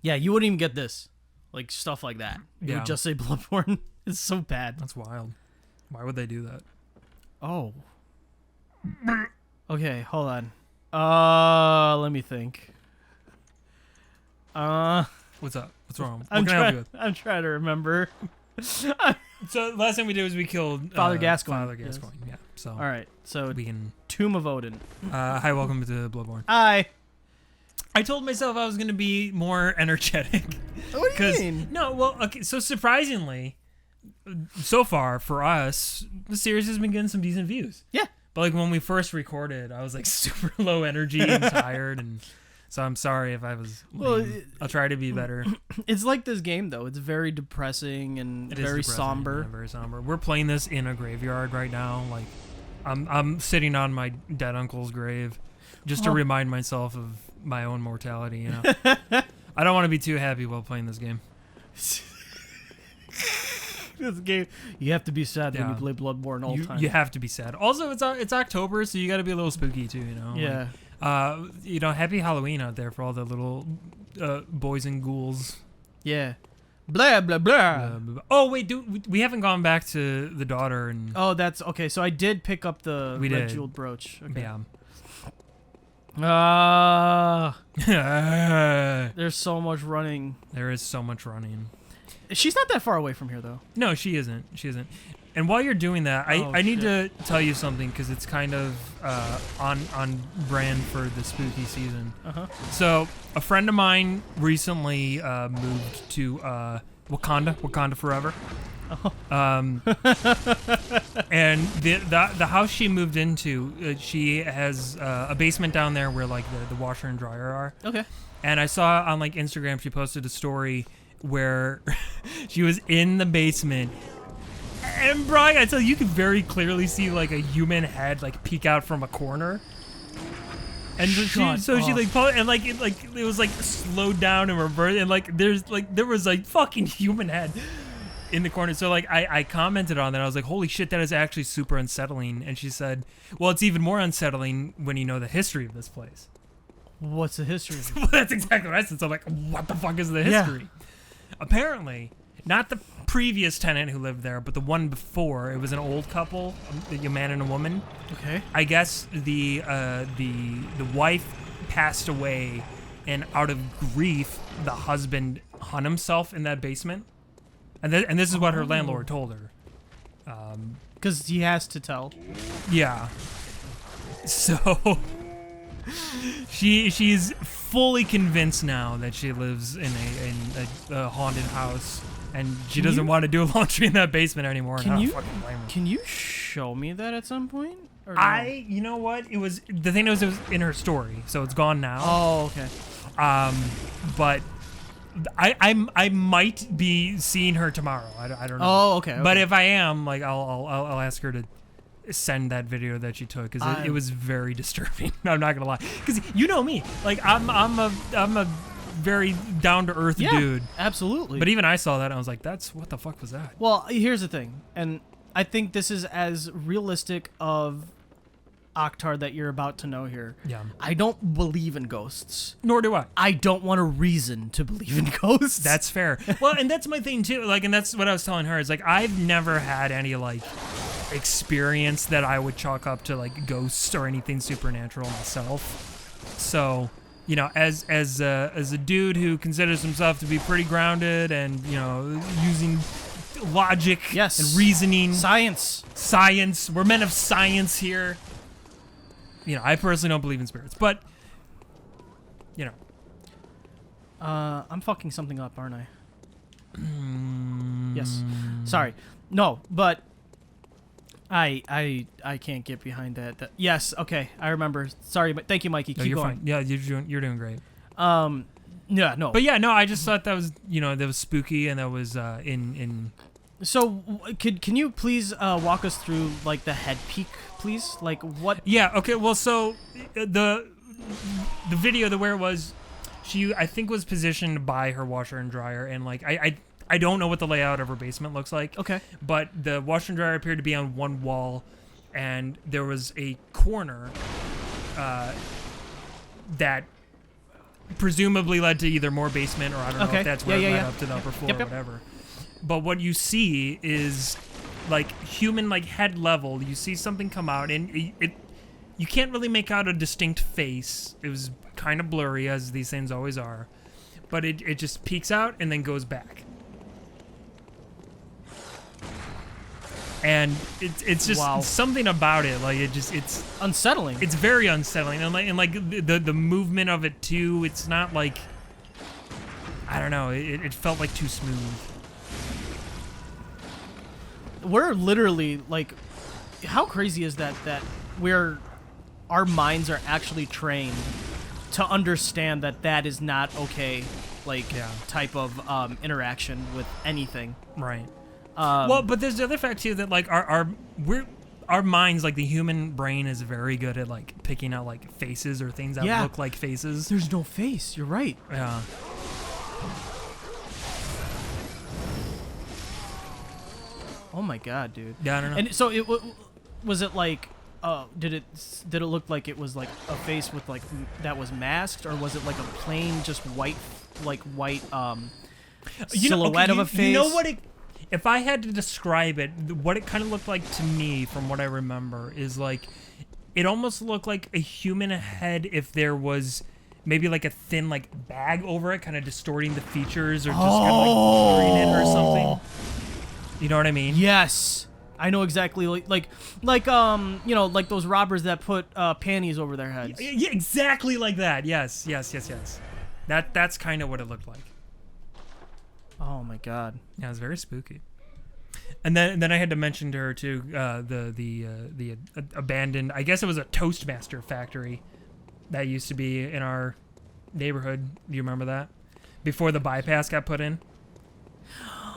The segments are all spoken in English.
Yeah, you wouldn't even get this. Like, stuff like that. You would just say Bloodborne. It's so bad. That's wild. Why would they do that? Oh. Okay, hold on. Let me think. What's up? What's wrong? What can I help you with? I'm trying to remember. So last thing we did was we killed Father Gascoigne. Father Gascoigne, yeah. So All right, so we can. Tomb of Odin. Hi, welcome to Bloodborne. Hi. I told myself I was going to be more energetic. What do you mean? No, well, okay. So surprisingly, so far for us, the series has been getting some decent views. Yeah. But like when we first recorded, I was like super low energy and tired, and so I'm sorry if I was. Well, I'll try to be better. It's like this game though. It's very depressing and very somber. Yeah, very somber. We're playing this in a graveyard right now. Like, I'm sitting on my dead uncle's grave, just to remind myself of my own mortality. You know, I don't want to be too happy while playing this game. This game, you have to be sad when you play Bloodborne all the time. You have to be sad. Also, it's October, so you got to be a little spooky too. You know. Yeah. Like, happy Halloween out there for all the little boys and ghouls. Yeah. Blah blah blah. Oh wait, we haven't gone back to the daughter and. Oh, that's okay. So I did pick up the red jeweled brooch. Okay. Yeah. There's so much running. There is so much running. She's not that far away from here, though. No, she isn't. She isn't. And while you're doing that, I need to tell you something because it's kind of on brand for the spooky season. So a friend of mine recently moved to Wakanda forever. And the house she moved into, she has a basement down there where like the washer and dryer are. Okay. And I saw on like Instagram she posted a story where she was in the basement. And bro, I tell you, you could very clearly see like a human head like peek out from a corner. And she like and like it was like slowed down and reversed, and like there was like fucking human head in the corner. So like I commented on that. I was like, holy shit, that is actually super unsettling. And she said, well, it's even more unsettling when you know the history of this place. What's the history? Well, that's exactly what I said. So I'm like, what the fuck is the history? Yeah. Apparently, not the previous tenant who lived there, but the one before. It was an old couple, a man and a woman. Okay. I guess the wife passed away, and out of grief, the husband hung himself in that basement. And this is what her landlord told her. Because he has to tell. Yeah. So she's fully convinced now that she lives in a haunted house, and she doesn't want to do laundry in that basement anymore. Can you show me that at some point? Or no? You know what? It was it was in her story, so it's gone now. Oh, okay. But I might be seeing her tomorrow. I don't know. Oh, okay. But if I am, like, I'll ask her to send that video that she took, because it was very disturbing. I'm not gonna lie, because you know me, like I'm a very down to earth dude. Absolutely. But even I saw that and I was like, that's what the fuck was that? Well, here's the thing, and I think this is as realistic of Oktar that you're about to know here. Yeah. I don't believe in ghosts. Nor do I. I don't want a reason to believe in ghosts. That's fair. Well, and that's my thing too. Like, and that's what I was telling her. Is like, I've never had any like experience that I would chalk up to like ghosts or anything supernatural myself. So, you know, as a dude who considers himself to be pretty grounded and, you know, using logic and reasoning, science, we're men of science here. You know, I personally don't believe in spirits, but you know, I'm fucking something up, aren't I? Yes. Sorry. No, but I can't get behind that. Yes. Okay. I remember. Sorry, but thank you, Mikey. Keep you're going. Fine. Yeah, you're doing great. Yeah. No. But yeah, no. I just thought that was, you know, that was spooky, and that was in. So, can you please walk us through like the head peek, please? Like what? Yeah. Okay. Well, so the video, where it was, she I think was positioned by her washer and dryer, and like I don't know what the layout of her basement looks like. Okay. But the washer and dryer appeared to be on one wall, and there was a corner that presumably led to either more basement, or I don't know Okay. if that's where it Yeah, led yeah. up to the upper floor Yep, or yep. whatever. But what you see is like human, like head level. You see something come out, and you can't really make out a distinct face. It was kind of blurry, as these things always are. But it just peeks out and then goes back. And it's just Wow. something about it, like it's Unsettling. it's very unsettling, and like the movement of it too. It's not like, I don't know. It felt like too smooth. We're literally like, how crazy is that our minds are actually trained to understand that is not okay, like type of interaction with anything. Right. Well, but there's the other fact too, that like our minds, like the human brain, is very good at like picking out like faces or things that look like faces. There's no face. You're right. Yeah. Oh my god, dude. Yeah, I don't know. And so was it like, did it look like it was like a face with like that was masked, or was it like a plain just white silhouette of a face? You know what it? If I had to describe it, what it kind of looked like to me, from what I remember, is like it almost looked like a human head if there was maybe like a thin like bag over it, kind of distorting the features or just kind of like blurring it or something. You know what I mean? Yes. I know exactly, like you know, like those robbers that put panties over their heads. Yeah, exactly like that. Yes. That's kind of what it looked like. Oh my god. Yeah, it was very spooky. And then I had to mention to her too, the abandoned, I guess it was a Toastmaster factory that used to be in our neighborhood. Do you remember that? Before the bypass got put in.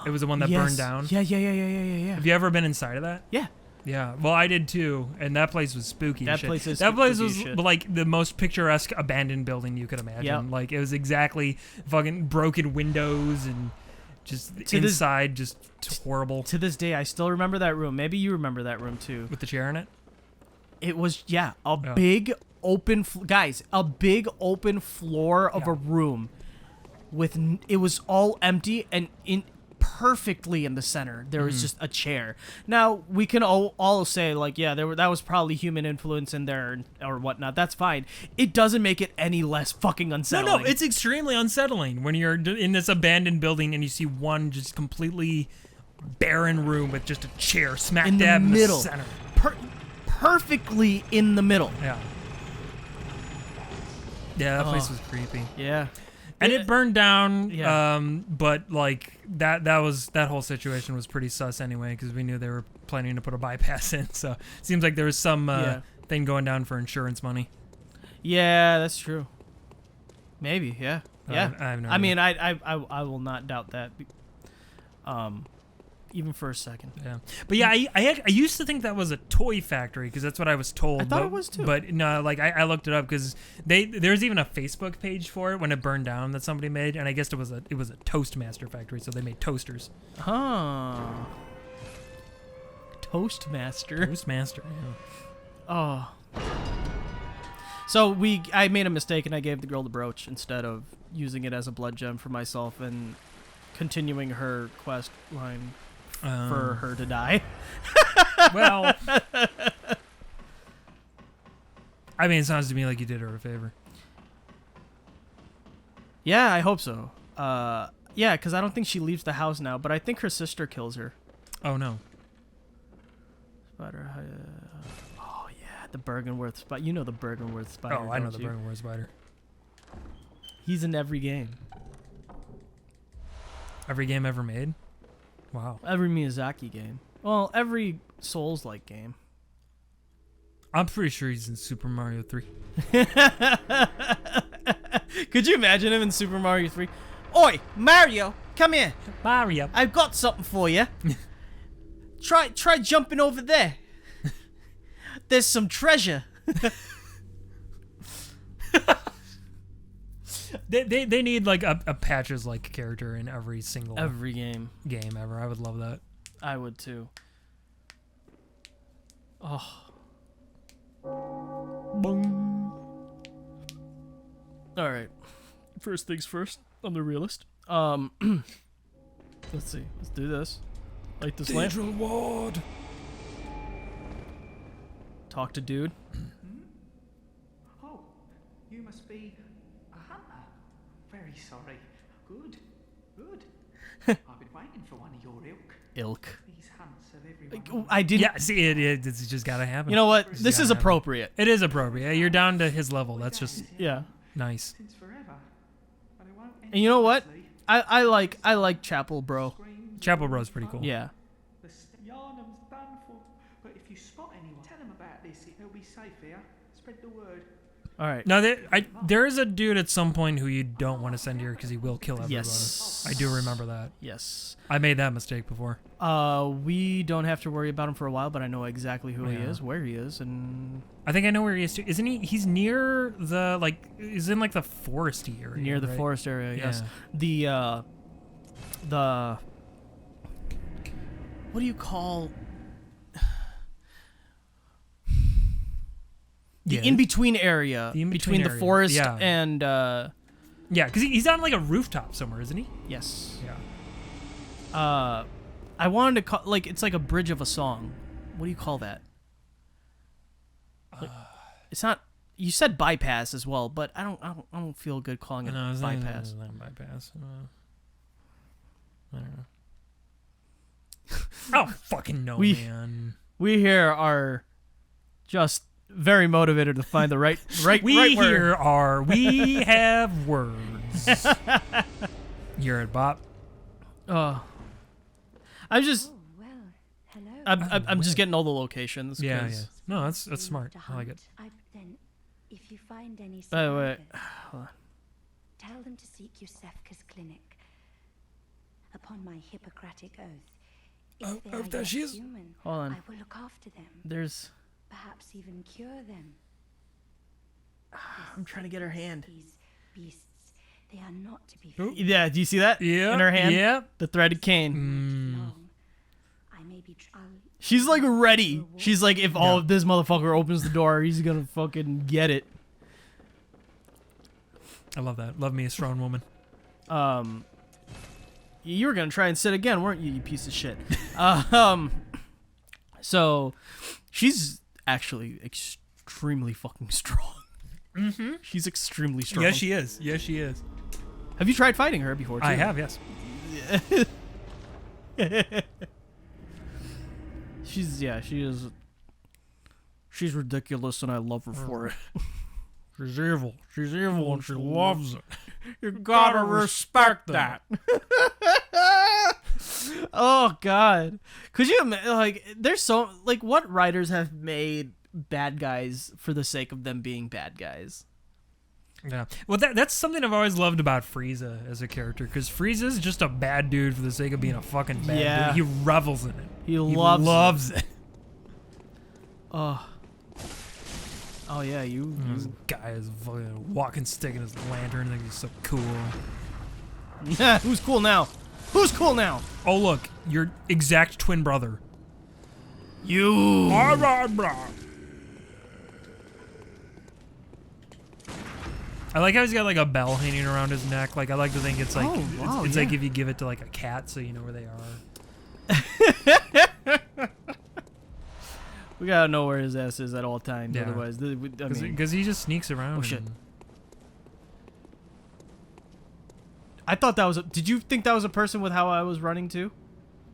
It was the one that burned down. Yeah. Have you ever been inside of that? Yeah. Yeah. Well, I did too, and that place was spooky. That shit. place is That place spooky was as shit. like the most picturesque abandoned building you could imagine. Yep. Like it was exactly fucking broken windows and just inside just horrible. To this day, I still remember that room. Maybe you remember that room too. With the chair in it. It was big open guys, a big open floor of a room with it was all empty, and in perfectly in the center there was just a chair. Now we can all say like, yeah, that was probably human influence in there or whatnot. That's fine. It doesn't make it any less fucking unsettling. No, it's extremely unsettling when you're in this abandoned building and you see one just completely barren room with just a chair smack in the dab middle, in the center. perfectly in the middle. Yeah, that place was creepy. Yeah. And it burned down, Yeah. but like that whole situation was pretty sus anyway, because we knew they were planning to put a bypass in. So it seems like there was some thing going down for insurance money. Yeah, that's true. Maybe, yeah. Yeah. I have no I idea. mean, I will not doubt that. Even for a second. Yeah, but yeah, I used to think that was a toy factory because that's what I was told. I thought it was too. But no, like I looked it up because there's even a Facebook page for it when it burned down that somebody made, and I guess it was a Toastmaster factory, so they made toasters. Huh. Toastmaster. Toastmaster. Yeah. Oh. So I made a mistake and I gave the girl the brooch instead of using it as a blood gem for myself and continuing her quest line for her to die. Well, I mean, it sounds to me like you did her a favor. Yeah, I hope so. Yeah, because I don't think she leaves the house now, but I think her sister kills her. Oh no. Spider. Oh yeah, the Bergenworth spider. You know the Bergenworth spider. Oh, I know don't the you? Bergenworth spider. He's in every game. Every game ever made. Wow. Every Miyazaki game. Well, every Souls-like game. I'm pretty sure he's in Super Mario 3. Could you imagine him in Super Mario 3? Oi, Mario, come here. Mario. I've got something for you. Try jumping over there. There's some treasure. They need like a Patches like character in every single game ever. I would love that. I would too. Oh. All right. First things first. I'm the realist. Let's see. Let's do this. Light this lamp. Ward. Talk to dude. Oh, you must be a hunter. Very sorry. Good, good. I've been waiting for one of your ilk. These hunts of everyone. I didn't. Yeah, see, it's just gotta happen. You know what? This is gotta happen. appropriate. It is appropriate. You're down to his level. That's just Yeah. nice. Since forever. But it won't end And you know what? nicely. I like Chapel, bro. Screams, Chapel Bro's pretty cool. Yeah. the Yarnum's done for. But if you spot anyone, tell them about this. They'll be safe here. Spread the word. All right. No, there is a dude at some point who you don't want to send here because he will kill everybody. Yes. I do remember that. Yes. I made that mistake before. We don't have to worry about him for a while, but I know exactly who he Yeah. is, where he is, and I think I know where he is too. Isn't he? He's near the he's in like the foresty area. near the right? forest area. Yes. Yeah. The what do you call the Yeah. in-between area The in-between between the area. forest Yeah. and Yeah, because he's on like a rooftop somewhere, isn't he? yes. Yeah. I wanted to call it's like a bridge of a song. What do you call that? It's not. You said bypass as well, but I don't feel good calling it No, it's bypass. not bypass. I don't know. I don't fucking know, man. We here are just very motivated to find the right We right word. here are. We have words. You're at Bop. I'm just Oh, well, hello. I'm just getting all the locations. Yeah, 'cause- yeah. No, that's smart. I like it. Then, if you find any By the way, survivors, tell them to seek Yusefka's clinic. Upon my Hippocratic oath, if they are there yet she is. human, Hold on. I will look after them, There's. perhaps even cure them. I'm trying to get her hand. These beasts, they are not to be Ooh. feared. Yeah, do you see that? Yeah. In her hand? Yeah. The threaded cane. Long. I may be She's like ready. She's like, if all of this motherfucker opens the door, he's gonna fucking get it. I love that. Love me a strong woman. You were gonna try and sit again, weren't you, you piece of shit? So she's actually extremely fucking strong. Mm-hmm. She's extremely strong. Yes, she is. Yes, she is. Have you tried fighting her before? Too? I have, yes. She is. She's ridiculous, and I love her for it. She's evil. She's evil, and she loves it. You gotta respect that. Oh God, could you there's so what writers have made bad guys for the sake of them being bad guys? Yeah. Well, that's something I've always loved about Frieza as a character, because Frieza's just a bad dude for the sake of being a fucking bad Yeah. dude. He revels in it. He loves it. Oh yeah, This guy is a fucking walking stick in his lantern. I think he's so cool. Who's cool now? Who's cool now? Oh, look. Your exact twin brother. You. I like how he's got like a bell hanging around his neck. Like, I like to think it's like Oh, wow, it's like yeah. if you give it to like a cat, so you know where they are. We gotta know where his ass is at all times. Yeah. Otherwise, I mean, Because he just sneaks around. Oh, shit. and- I thought that was. Did you think that was a person with how I was running too?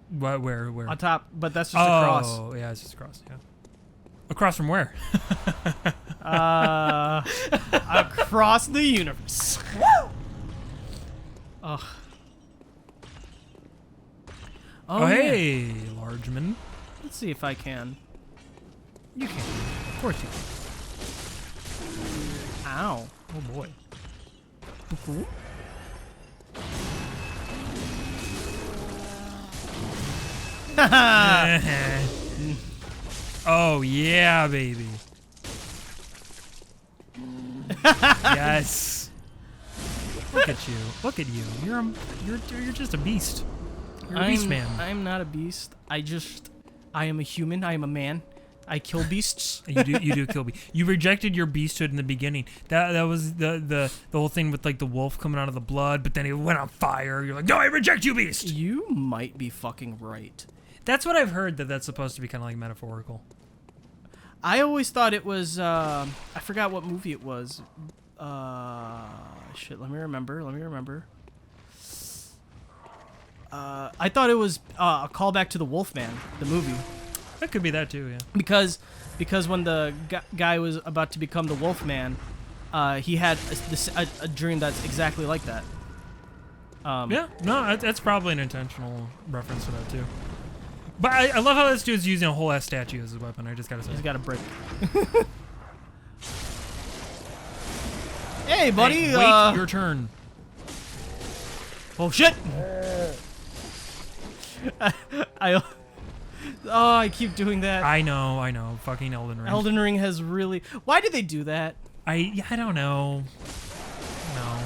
What? Where? On top, but that's just a cross. Oh, yeah, it's just a cross. Yeah. Across from where? Across the universe. Ugh. Oh, yeah. hey, Largeman. Let's see if I can. You can. Of course you can. Ow. Oh boy. Oh yeah, baby. Yes. Look at you. Look at you. You're just a beast. You're a beast man. I'm not a beast. I am a human. I am a man. I kill beasts. You do kill beasts. You rejected your beasthood in the beginning. That was the whole thing with like the wolf coming out of the blood, but then it went on fire. You're like, no, I reject you, beast. You might be fucking right. That's what I've heard, that's supposed to be kind of like metaphorical. I always thought it was, I forgot what movie it was. Shit, let me remember. I thought it was a callback to the Wolfman, the movie. That could be that too, yeah. Because when the guy was about to become the Wolfman, he had a dream that's exactly like that. Yeah, no, that's probably an intentional reference to that too. But I love how this dude's using a whole ass statue as a weapon. I just gotta say. He's got a brick. Hey, buddy. Hey, wait, your turn. Oh shit! I keep doing that. I know. Fucking Elden Ring. Elden Ring has really. Why did they do that? I don't know. No.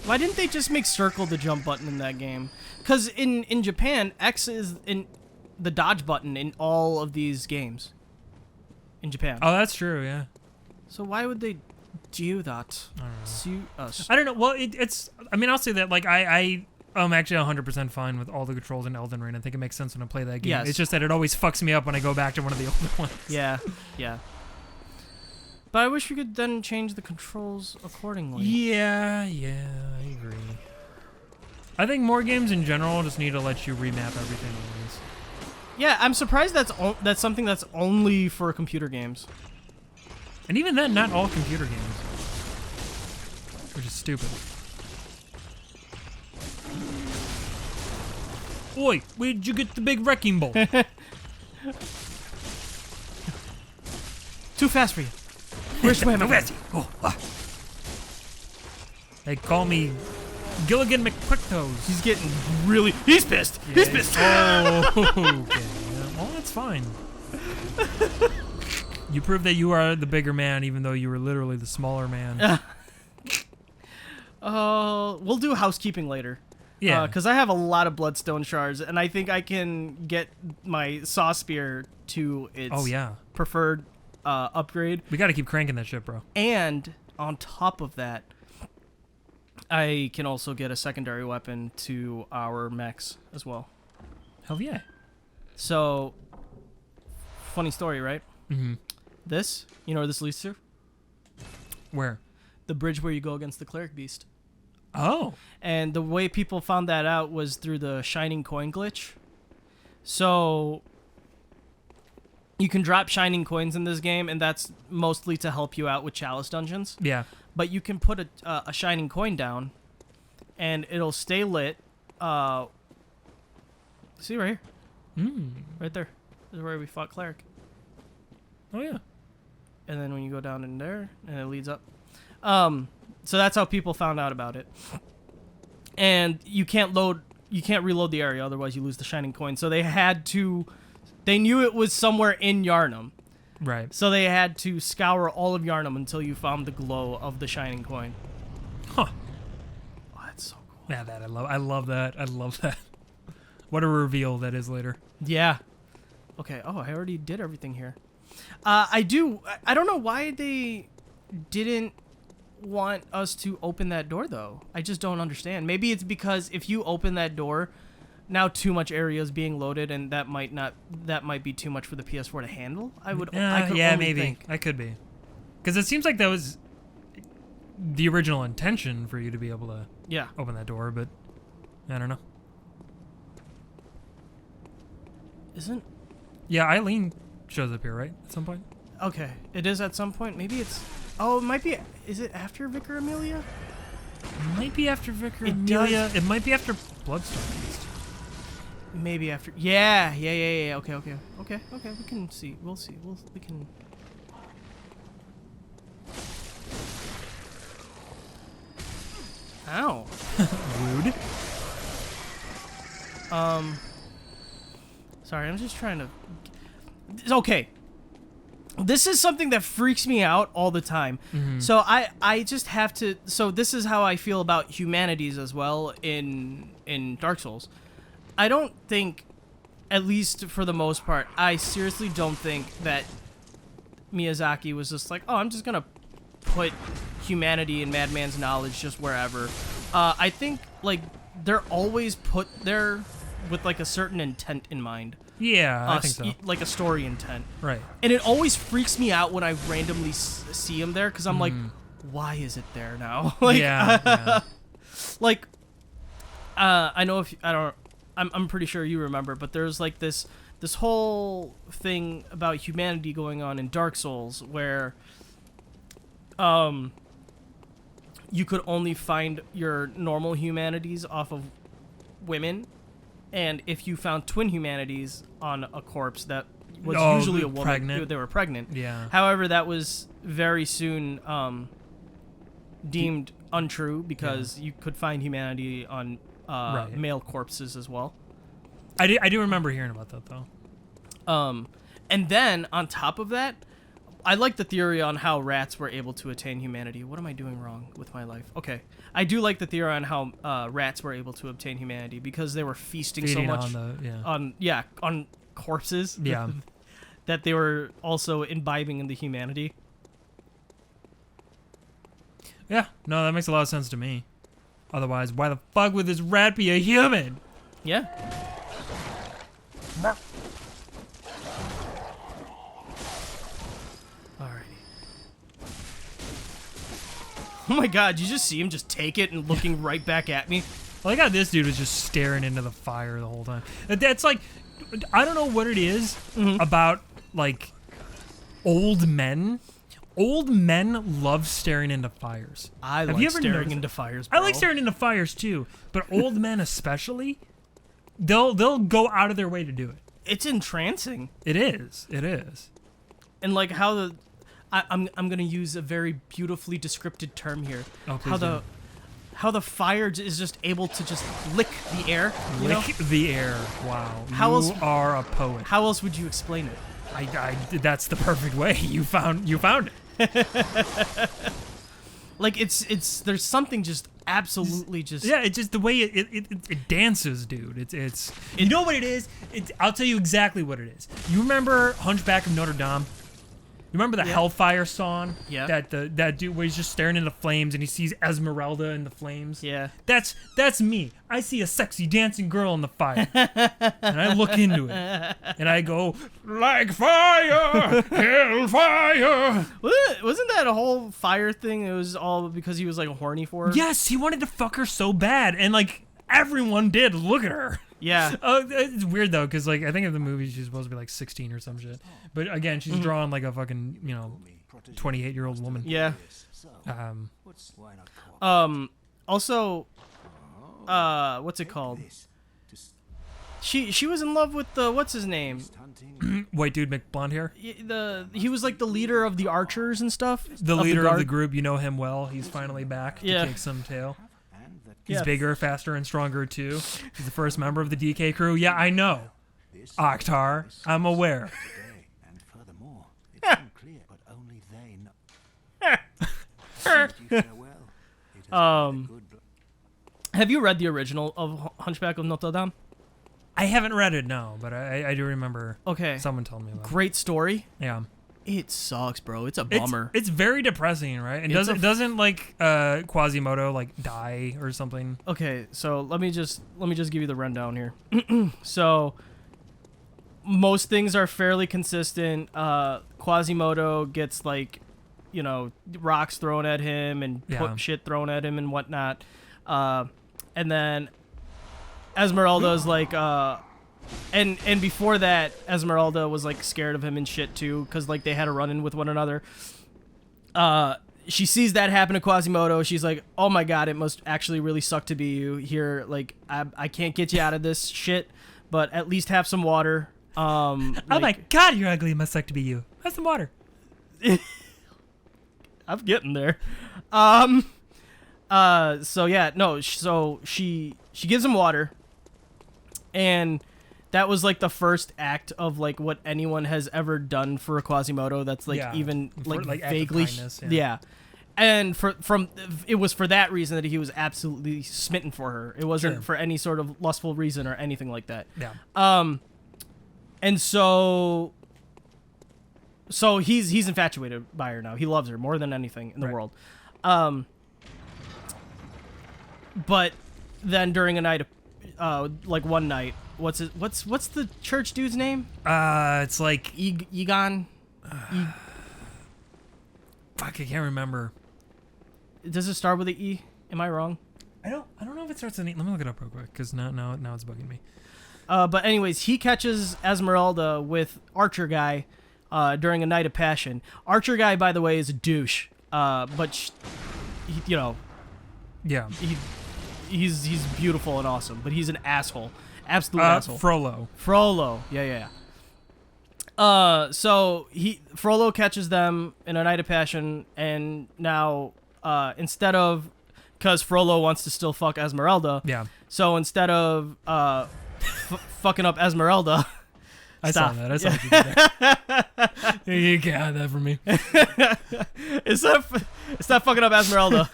Why didn't they just make circle the jump button in that game? Because in Japan, X is in the dodge button in all of these games. In Japan. Oh, that's true. Yeah. So why would they do that? I don't know. Suit us. I don't know. Well, it's. I mean, I'll say that. Like, I'm actually 100% fine with all the controls in Elden Ring. I think it makes sense when I play that game. Yes. It's just that it always fucks me up when I go back to one of the older ones. Yeah. But I wish we could then change the controls accordingly. Yeah, I agree. I think more games in general just need to let you remap everything always. Yeah, I'm surprised that's something that's only for computer games. And even then, not all computer games. Which is stupid. Oi, where'd you get the big wrecking ball? Too fast for you. Where's my They call me Gilligan McQuicktoes. He's pissed. Yeah, He's pissed. Oh, okay. Yeah, well, that's fine. You prove that you are the bigger man, even though you were literally the smaller man. We'll do housekeeping later. Yeah. Because I have a lot of bloodstone shards, and I think I can get my saw spear to its preferred upgrade. We got to keep cranking that shit, bro. And on top of that, I can also get a secondary weapon to our mechs as well. Hell yeah. So, funny story, right? Mm-hmm. This, you know where this leads to? Where? The bridge where you go against the cleric beast. Oh. And the way people found that out was through the shining coin glitch. So you can drop shining coins in this game, and that's mostly to help you out with chalice dungeons. Yeah. But you can put a shining coin down, and it'll stay lit. See right here? Right there. This is where we fought cleric. Oh, yeah. And then when you go down in there, and it leads up. So that's how people found out about it. And you can't reload the area, otherwise you lose the shining coin. So they knew it was somewhere in Yharnam. Right. So they had to scour all of Yharnam until you found the glow of the shining coin. Huh. Oh, that's so cool. Yeah, I love that. What a reveal that is later. Yeah. Okay. Oh, I already did everything here. I don't know why they didn't want us to open that door, though. I just don't understand. Maybe it's because if you open that door, now too much area is being loaded, and that might be too much for the PS4 to handle. I could only think. I could be, because it seems like that was the original intention for you to be able to open that door, but I don't know. Eileen shows up here, right, at some point? Okay, it is at some point. Maybe it's... Oh, it might be... Is it after Vicar Amelia? It might be after Vicar Amelia. It might be after Bloodstone Beast. Maybe after... Yeah. Okay. We can see. We'll see. We can... Ow. Rude. Sorry, I'm just trying to... Okay. This is something that freaks me out all the time. Mm-hmm. So I just have to... So this is how I feel about humanities as well in Dark Souls. I don't think at least for the most part, I seriously don't think that Miyazaki was just like, oh, I'm just gonna put humanity and Madman's knowledge just wherever. I think like they're always put there with like a certain intent in mind. Yeah, I think so. Like a story intent. Right. And it always freaks me out when I randomly see him there because I'm like, why is it there now? Like, yeah. like, I know if I don't. I'm pretty sure you remember, but there's like this whole thing about humanity going on in Dark Souls where you could only find your normal humanities off of women, and if you found twin humanities on a corpse that was usually a woman, pregnant. they were pregnant. Yeah. However, that was very soon deemed untrue because you could find humanity on male corpses as well. I do remember hearing about that though. And then on top of that, I like the theory on how rats were able to attain humanity. What am I doing wrong with my life? Okay, I do like the theory on how rats were able to obtain humanity because they were feeding so much on corpses. Yeah. That they were also imbibing in the humanity. Yeah, no, that makes a lot of sense to me. Otherwise, why the fuck would this rat be a human? Yeah. Alrighty. Oh my god, you just see him just take it and looking right back at me? I like how this dude was just staring into the fire the whole time. That's like, I don't know what it is about, like, old men. Old men love staring into fires. I like staring into fires, bro. I like staring into fires too, but old men especially, they'll go out of their way to do it. It's entrancing. It is. It is. And like how I'm gonna use a very beautifully descripted term here. Oh, please how the fire is just able to just lick the air. Lick the air. Wow. How you are a poet. How else would you explain it? That's the perfect way. You found it. Like it's there's something just absolutely just it's just the way it dances, dude. It's you know what it is? I'll tell you exactly what it is. You remember Hunchback of Notre Dame? You remember the Hellfire song? Yeah. That dude where he's just staring into flames and he sees Esmeralda in the flames? Yeah. That's me. I see a sexy dancing girl in the fire. And I look into it. And I go, like fire, hellfire. Wasn't that a whole fire thing? It was all because he was like horny for her? Yes, he wanted to fuck her so bad. And like everyone did. Look at her. Yeah. It's weird though, because like I think in the movie she's supposed to be like 16 or some shit. But again, she's drawn like a fucking 28-year-old woman. Yeah. Also, what's it called? She was in love with the what's his name? White dude, blonde hair. He was like the leader of the archers and stuff. The leader of the group. You know him well. He's finally back to kick some tail. He's bigger, faster, and stronger, too. He's the first member of the DK crew. Yeah, I know. Oktar, I'm aware. And furthermore, it's unclear, but only they know. Have you read the original of Hunchback of Notre Dame? I haven't read it, no, but I do remember someone told me about it. Great story. Yeah. It sucks, bro. It's a bummer. It's very depressing, right? And doesn't like Quasimodo like die or something? Okay, so let me just give you the rundown here. So most things are fairly consistent. Quasimodo gets like, rocks thrown at him and shit thrown at him and whatnot. And then Esmeralda's like and before that, Esmeralda was like scared of him and shit too, because like they had a run-in with one another. She sees that happen to Quasimodo. She's like, "Oh my god, it must actually really suck to be you here. Like, I can't get you out of this shit, but at least have some water." Oh my god, you're ugly. It must suck to be you. Have some water. I'm getting there. So yeah, no. So she gives him water, and that was like the first act of like what anyone has ever done for a Quasimodo. That's like even like vaguely, yeah. And it was for that reason that he was absolutely smitten for her. It wasn't for any sort of lustful reason or anything like that. Yeah. And so he's infatuated by her now. He loves her more than anything in the world. But then during a night, like one night, what's the church dude's name? It's like Egon. Fuck, I can't remember. Does it start with an E? Am I wrong? I don't know if it starts with an E. Let me look it up real quick, because now it's bugging me. But anyways, he catches Esmeralda with Archer Guy during a night of passion. Archer Guy, by the way, is a douche. But Yeah. He's beautiful and awesome, but he's an asshole. Absolute asshole. Frollo. Yeah. So Frollo catches them in a night of passion, and now instead of, because Frollo wants to still fuck Esmeralda. Yeah. So instead of fucking up Esmeralda. I saw that. I saw what you did there. You can't hide that from me. Instead of fucking up Esmeralda,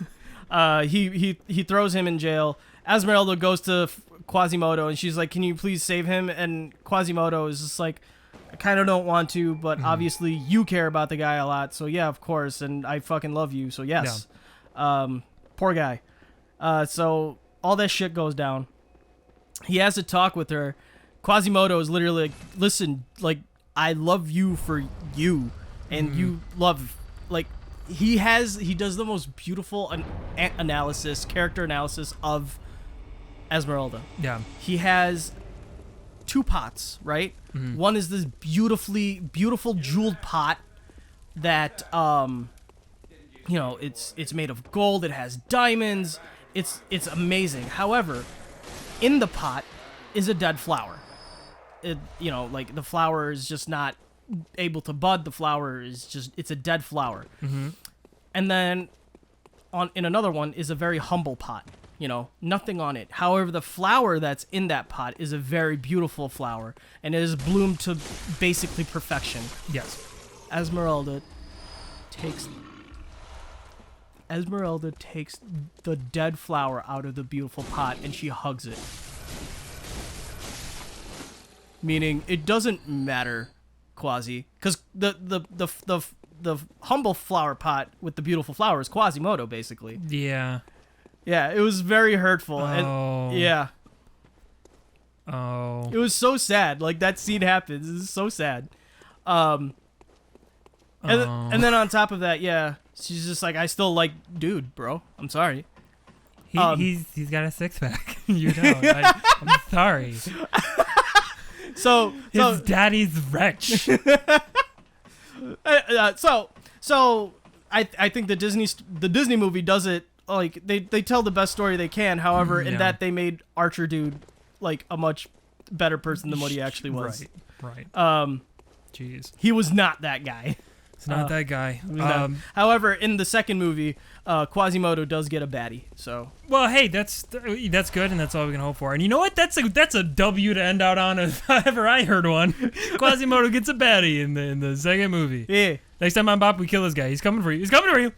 he throws him in jail. Esmeralda goes to Quasimodo, and she's like, "Can you please save him?" And Quasimodo is just like, "I kind of don't want to, but obviously you care about the guy a lot, so yeah, of course, and I fucking love you, so yes." Yeah. Poor guy. So all that shit goes down. He has a talk with her. Quasimodo is literally like, "Listen, like, I love you for you, and you love, like," he does the most beautiful character analysis of Esmeralda. Yeah. He has two pots, right? One is this beautiful jeweled pot that it's made of gold, it has diamonds, it's amazing. However, in the pot is a dead flower. Like the flower is just not able to bud. The flower is it's a dead flower. And then in another one is a very humble pot, nothing on it. However, the flower that's in that pot is a very beautiful flower, and it has bloomed to basically perfection. Yes. Esmeralda takes the dead flower out of the beautiful pot, and she hugs it. Meaning, it doesn't matter, Quasi, because the humble flower pot with the beautiful flower is Quasimodo, basically. Yeah. Yeah, it was very hurtful. Oh. And, yeah. Oh. It was so sad. Like, that scene happens. It's so sad. And then on top of that, yeah, she's just like, I still like dude, bro. I'm sorry. He's got a six pack. You know. I'm sorry. So his daddy's rich. So I think the Disney movie does it, like, they tell the best story they can. However, in that they made Archer dude like a much better person than what he actually was. Right. Jeez. He was not that guy. It's not that guy. However, in the second movie, Quasimodo does get a baddie. So. Well, hey, that's good, and that's all we can hope for. And you know what? That's a W to end out on if ever I heard one. Quasimodo gets a baddie in the second movie. Yeah. Next time on Bop, we kill this guy. He's coming for you.